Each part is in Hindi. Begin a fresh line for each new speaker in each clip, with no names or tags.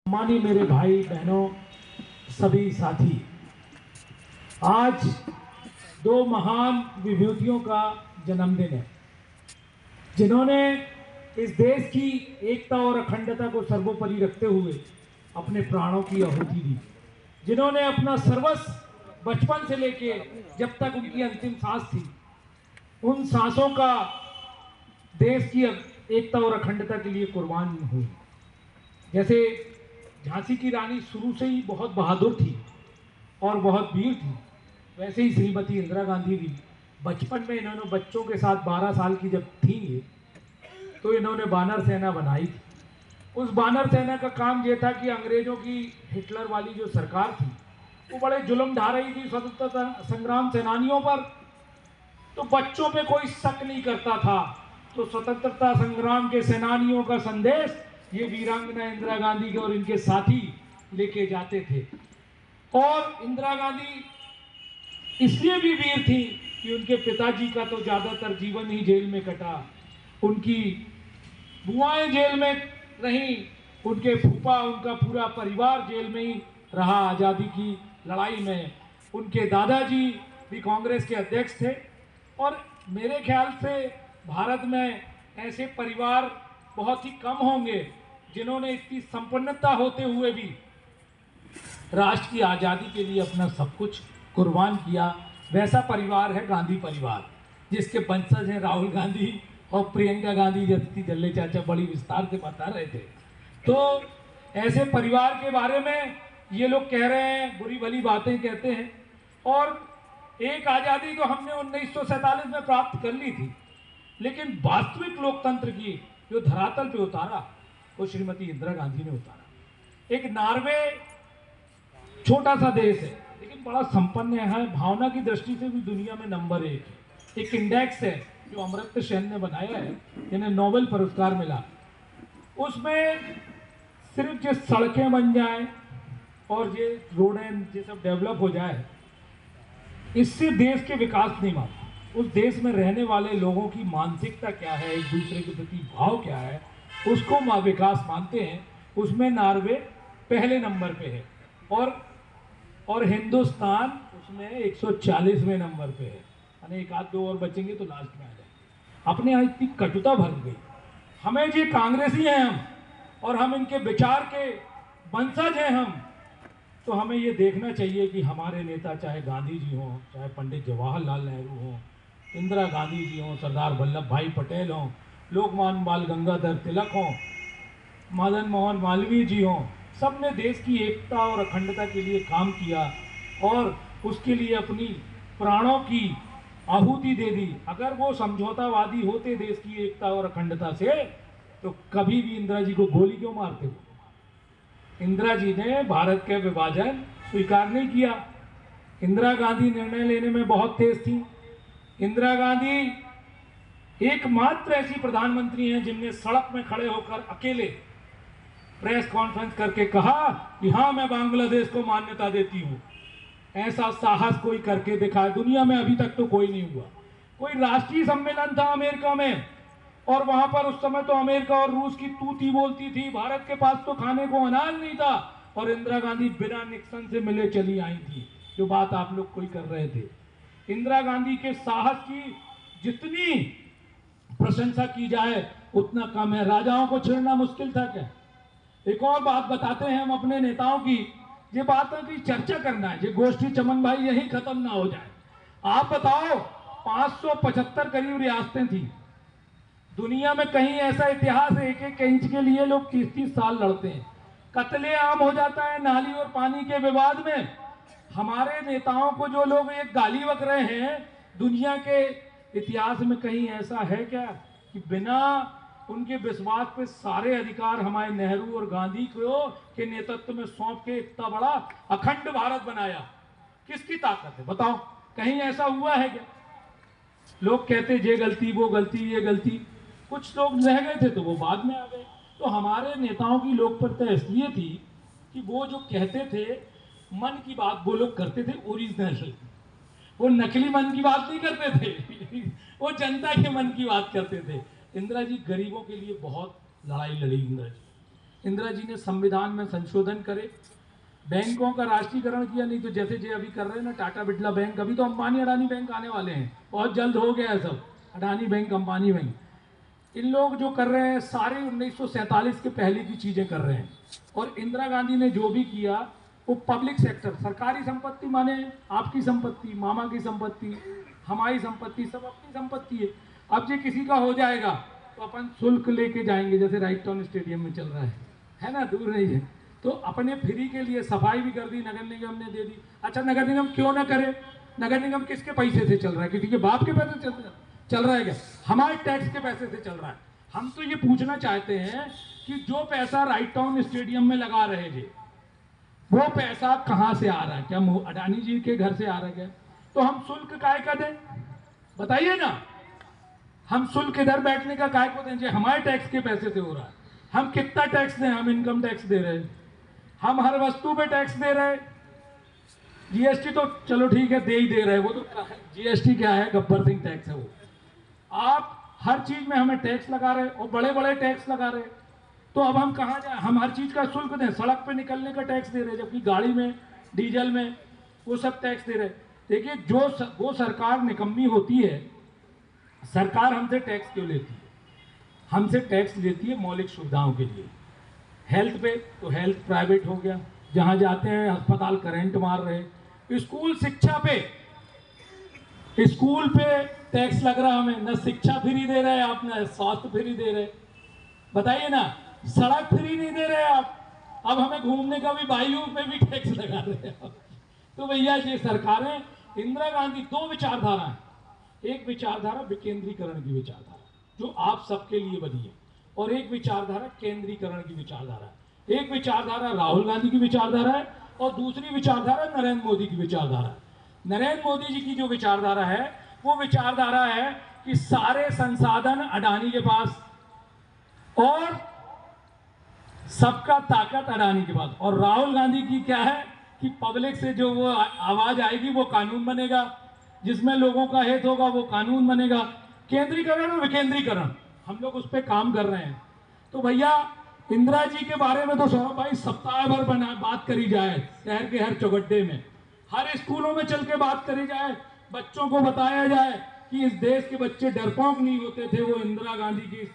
मानी मेरे भाई बहनों, सभी साथी, आज दो महान विभूतियों का जन्मदिन है, जिन्होंने इस देश की एकता और अखंडता को सर्वोपरि रखते हुए अपने प्राणों की आहुति दी, जिन्होंने अपना सर्वस्व बचपन से लेके जब तक उनकी अंतिम सांस थी, उन सांसों का देश की एकता और अखंडता के लिए कुर्बान हुई। जैसे झांसी की रानी शुरू से ही बहुत बहादुर थी और बहुत वीर थी, वैसे ही श्रीमती इंदिरा गांधी भी बचपन में इन्होंने बच्चों के साथ 12 साल की जब थी तो इन्होंने बानर सेना बनाई थी। उस बानर सेना का काम ये था कि अंग्रेजों की हिटलर वाली जो सरकार थी वो बड़े जुल्म ढा रही थी स्वतंत्रता संग्राम सेनानियों पर, तो बच्चों पे कोई शक नहीं करता था। तो स्वतंत्रता संग्राम के सेनानियों का संदेश ये वीरांगना इंदिरा गांधी के और इनके साथी लेके जाते थे। और इंदिरा गांधी इसलिए भी वीर थी कि उनके पिताजी का तो ज्यादातर जीवन ही जेल में कटा, उनकी बुआएं जेल में रहीं, उनके फूफा, उनका पूरा परिवार जेल में ही रहा आज़ादी की लड़ाई में। उनके दादाजी भी कांग्रेस के अध्यक्ष थे और मेरे ख्याल से भारत में ऐसे परिवार बहुत ही कम होंगे जिन्होंने इतनी संपन्नता होते हुए भी राष्ट्र की आज़ादी के लिए अपना सब कुछ कुर्बान किया। वैसा परिवार है गांधी परिवार, जिसके वंशज हैं राहुल गांधी और प्रियंका गांधी, जैसी जल्ले चाचा बड़ी विस्तार से बता रहे थे। तो ऐसे परिवार के बारे में ये लोग कह रहे हैं, बुरी भली बातें कहते हैं। और एक आज़ादी तो हमने 1947 में प्राप्त कर ली थी, लेकिन वास्तविक लोकतंत्र की जो धरातल पे उतारा वो श्रीमती इंदिरा गांधी ने उतारा। एक नॉर्वे छोटा सा देश है लेकिन बड़ा संपन्न है, भावना की दृष्टि से भी दुनिया में नंबर 1 है। एक इंडेक्स है जो अमर्त्य सेन ने बनाया है, जिन्हें नोबेल पुरस्कार मिला। उसमें सिर्फ जो सड़कें बन जाए और ये रोडें ये सब डेवलप हो जाए, इससे देश के विकास नहीं मानता। उस देश में रहने वाले लोगों की मानसिकता क्या है, एक दूसरे के प्रति भाव क्या है, उसको विकास मानते हैं। उसमें नॉर्वे पहले नंबर पे है और हिंदुस्तान उसमें 140वें नंबर पे है। यानी एक आध दो और बचेंगे तो लास्ट में आ जाए। अपने यहाँ इतनी कटुता भर गई। हमें ये कांग्रेसी हैं हम और हम इनके विचार के वंशज हैं हम, तो हमें ये देखना चाहिए कि हमारे नेता चाहे गांधी जी हों, चाहे पंडित जवाहरलाल नेहरू हों, इंदिरा गांधी जी हों, सरदार वल्लभ भाई पटेल हों, लोकमान्य बाल गंगाधर तिलक हों, मदन मोहन मालवीय जी हों, सब ने देश की एकता और अखंडता के लिए काम किया और उसके लिए अपनी प्राणों की आहुति दे दी। अगर वो समझौतावादी होते देश की एकता और अखंडता से, तो कभी भी इंदिरा जी को गोली क्यों मारते हो? इंदिरा जी ने भारत के विभाजन स्वीकार नहीं किया। इंदिरा गांधी निर्णय लेने में बहुत तेज थी। इंदिरा गांधी एकमात्र ऐसी प्रधानमंत्री हैं जिनने सड़क में खड़े होकर अकेले प्रेस कॉन्फ्रेंस करके कहा कि हाँ, मैं बांग्लादेश को मान्यता देती हूँ। ऐसा साहस कोई करके दिखाए, दुनिया में अभी तक तो कोई नहीं हुआ। कोई राष्ट्रीय सम्मेलन था अमेरिका में और वहां पर उस समय तो अमेरिका और रूस की तूती बोलती थी, भारत के पास तो खाने को अनाज नहीं था और इंदिरा गांधी बिना निक्सन से मिले चली आई थी, जो बात आप लोग कोई कर रहे थे। इंदिरा गांधी के साहस की जितनी प्रशंसा की जाए उतना कम है। राजाओं को छेड़ना मुश्किल था क्या? एक और बात बताते हैं हम अपने नेताओं की, ये बात है कि चर्चा करना है, ये गोष्ठी चमन भाई यही खत्म ना हो जाए। आप बताओ, 575 करीब रियासतें थी दुनिया में। कहीं ऐसा इतिहास है एक एक इंच के लिए लोग 30-30 साल लड़ते हैं, कत्ले आम हो जाता है नाली और पानी के विवाद में। हमारे नेताओं को जो लोग एक गाली बक रहे हैं, दुनिया के इतिहास में कहीं ऐसा है क्या कि बिना उनके विश्वास पे सारे अधिकार हमारे नेहरू और गांधी को के नेतृत्व में सौंप के इतना बड़ा अखंड भारत बनाया? किसकी ताकत है बताओ? कहीं ऐसा हुआ है क्या? लोग कहते ये गलती वो गलती ये गलती, कुछ लोग रह गए थे तो वो बाद में आ गए। तो हमारे नेताओं की लोकप्रियता इसलिए थी कि वो जो कहते थे मन की बात वो लोग करते थे ओरिजिनल, वो नकली मन की बात नहीं करते थे वो जनता के मन की बात करते थे। इंदिरा जी गरीबों के लिए बहुत लड़ाई लड़ी। इंदिरा जी इंदिरा जी ने संविधान में संशोधन करे, बैंकों का राष्ट्रीयकरण किया। नहीं तो जैसे जे अभी कर रहे हैं ना टाटा बिरला बैंक, अभी तो अंबानी अडानी बैंक आने वाले हैं, बहुत जल्द हो गया है सब, अडानी बैंक अंबानी बैंक। इन लोग जो कर रहे हैं सारे 1947 के पहले की चीज़ें कर रहे हैं। और इंदिरा गांधी ने जो भी किया वो पब्लिक सेक्टर, सरकारी संपत्ति माने आपकी संपत्ति, मामा की संपत्ति, हमारी संपत्ति, सब अपनी संपत्ति है। अब जो किसी का हो जाएगा तो अपन शुल्क लेके जाएंगे, जैसे राइट टाउन स्टेडियम में चल रहा है ना, दूर नहीं है। तो अपने फ्री के लिए सफाई भी कर दी, नगर निगम ने दे दी। अच्छा, नगर निगम क्यों ना करे? नगर निगम किसके पैसे से चल रहा है? किसी के बाप के पैसे से चल रहा है क्या? हमारे टैक्स के पैसे से चल रहा है। हम तो ये पूछना चाहते हैं कि जो पैसा राइट टाउन स्टेडियम में लगा रहे थे वो पैसा कहाँ से आ रहा है? क्या अडानी जी के घर से आ रहा है क्या? तो हम शुल्क काय का दें? बताइए ना, हम शुल्क इधर बैठने का काय को दें? हमारे टैक्स के पैसे से हो रहा है। हम कितना टैक्स दें? हम इनकम टैक्स दे रहे हैं, हम हर वस्तु पे टैक्स दे रहे हैं। जीएसटी तो चलो ठीक है, दे ही दे रहे हैं, वो तो जीएसटी क्या है, गब्बर सिंह टैक्स है वो। आप हर चीज में हमें टैक्स लगा रहे और बड़े बड़े टैक्स लगा रहे, तो अब हम कहाँ जाए? हम हर चीज का शुल्क दें? सड़क पे निकलने का टैक्स दे रहे, जबकि गाड़ी में, डीजल में वो सब टैक्स दे रहे। देखिए, वो सरकार निकम्मी होती है। सरकार हमसे टैक्स क्यों लेती है? हमसे टैक्स लेती है मौलिक सुविधाओं के लिए। हेल्थ पे तो हेल्थ प्राइवेट हो गया, जहां जाते हैं अस्पताल करंट मार रहे। स्कूल शिक्षा पे, स्कूल पे टैक्स लग रहा हमें, न शिक्षा फ्री दे रहे आप, न स्वास्थ्य फ्री दे रहे। बताइए ना, सड़क फ्री नहीं दे रहे आप, अब हमें घूमने का भी, वायु पे भी टैक्स लगा रहे हैं। तो भैया ये सरकारें, इंदिरा गांधी, दो विचारधारा है। एक विचारधारा विकेंद्रीकरण की विचारधारा जो आप सबके लिए बनी है, और एक विचारधारा केंद्रीकरण की विचारधारा है। एक विचारधारा राहुल गांधी की विचारधारा है और दूसरी विचारधारा नरेंद्र मोदी की विचारधारा है। नरेंद्र मोदी जी की जो विचारधारा है वो विचारधारा है कि सारे संसाधन अडानी के पास और सबका ताकत अडानी के पास। और राहुल गांधी की क्या है कि पब्लिक से जो वो आवाज आएगी वो कानून बनेगा, जिसमें लोगों का हित होगा वो कानून बनेगा। केंद्रीकरण और विकेंद्रीकरण, हम लोग उस पर काम कर रहे हैं। तो भैया इंदिरा जी के बारे में तो सौरभ भाई सप्ताह भर बात करी जाए, शहर के हर चौगड्डे में, हर स्कूलों में चल के बात करी जाए, बच्चों को बताया जाए कि इस देश के बच्चे डरपोक नहीं होते थे, वो इंदिरा गांधी की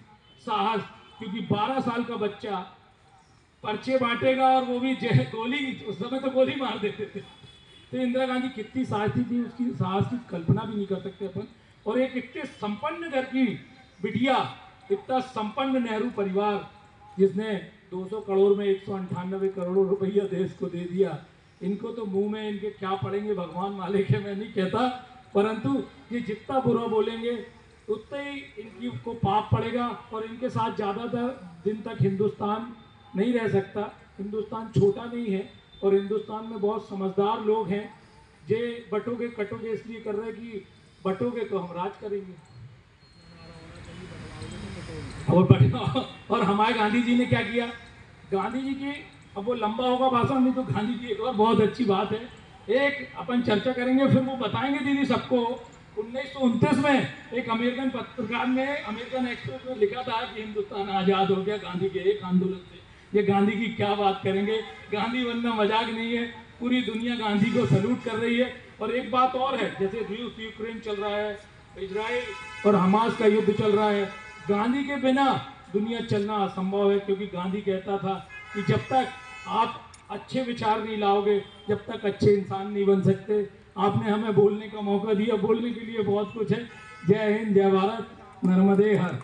साहस। क्योंकि 12 साल का बच्चा पर्चे बांटेगा और वो भी गोली, उस समय तो गोली मार देते थे। तो इंदिरा गांधी कितनी साहसी थी, उसकी साहस की कल्पना भी नहीं कर सकते अपन। और एक इतने संपन्न घर की बिटिया, इतना संपन्न नेहरू परिवार, जिसने 200 करोड़ में 198 करोड़ रुपया देश को दे दिया। इनको तो मुंह में इनके क्या पड़ेंगे भगवान मालिक है, मैं नहीं कहता, परंतु ये जितना बुरा बोलेंगे उतना ही इनकी को पाप पड़ेगा। और इनके साथ ज़्यादातर दिन तक हिंदुस्तान नहीं रह सकता। हिंदुस्तान छोटा नहीं है और हिंदुस्तान में बहुत समझदार लोग हैं। जे बटोगे कटोगे इसलिए कर रहे हैं कि बटोगे तो हम राज करेंगे। और हमारे गांधी जी ने क्या किया? गांधी जी की, अब वो लंबा होगा भाषण, नहीं तो गांधी जी एक और बहुत अच्छी बात है, एक अपन चर्चा करेंगे, फिर वो बताएंगे दीदी सबको। 1929 में एक अमेरिकन पत्रकार ने अमेरिकन एक्सप्रेस में लिखा था कि हिंदुस्तान आज़ाद हो गया गांधी के एक आंदोलन से। ये गांधी की क्या बात करेंगे, गांधी बनना मजाक नहीं है, पूरी दुनिया गांधी को सल्यूट कर रही है। और एक बात और है, जैसे रूस यूक्रेन चल रहा है, इजराइल और हमास का युद्ध चल रहा है, गांधी के बिना दुनिया चलना असंभव है। क्योंकि गांधी कहता था कि जब तक आप अच्छे विचार नहीं लाओगे, जब तक अच्छे इंसान नहीं बन सकते। आपने हमें बोलने का मौका दिया, बोलने के लिए बहुत कुछ है। जय हिंद, जय भारत, नर्मदे हर।